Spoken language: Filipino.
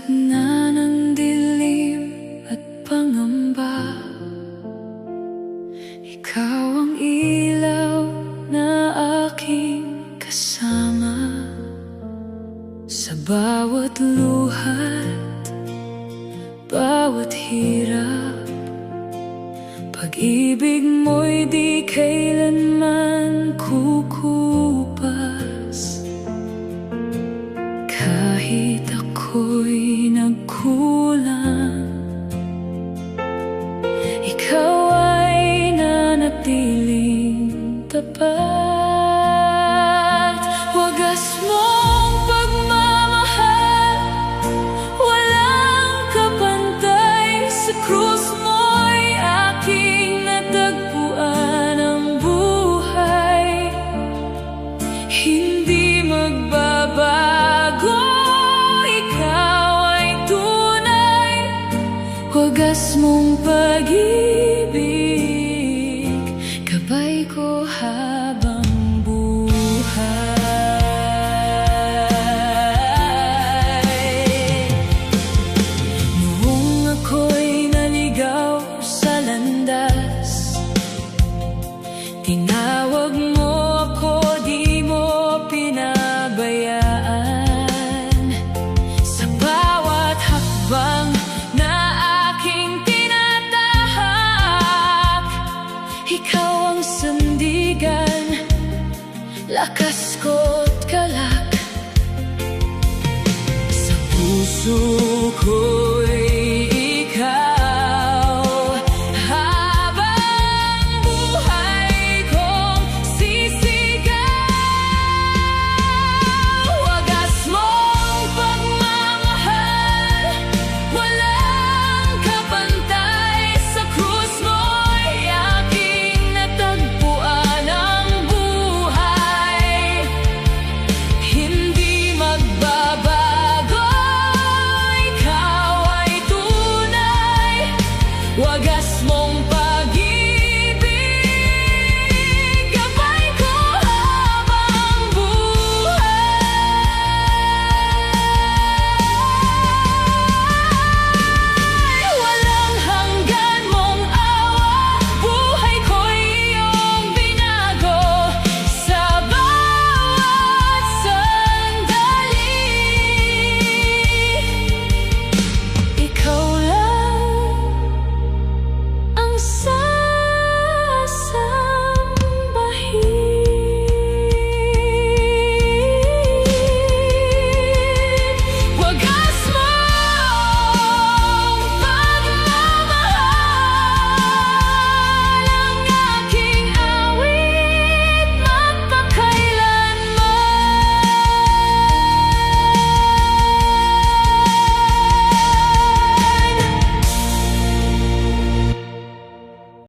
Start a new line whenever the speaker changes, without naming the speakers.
gitna ng dilim at pangamba, ikaw ang ilaw na aking kasama. Sa bawat luhat, bawat hirap, pag-ibig mo'y di kailanman kukupas. Kahit ako'y nagkulang, ikaw ay nanatiling tapat. Wagas mong pagmamahal, walang kapantay. Sa krus mo'y aking natagpuan ang buhay. Hindi magbabago, ikaw ay tunay. Wagas mong pag-ibig, gabay ko habang buhay. Noong ako'y naligaw sa landas, tinawag mo ako, di mo pinabayaan. Sa bawat hakbang na aking tinatahak, ikaw ang sandigan, lakas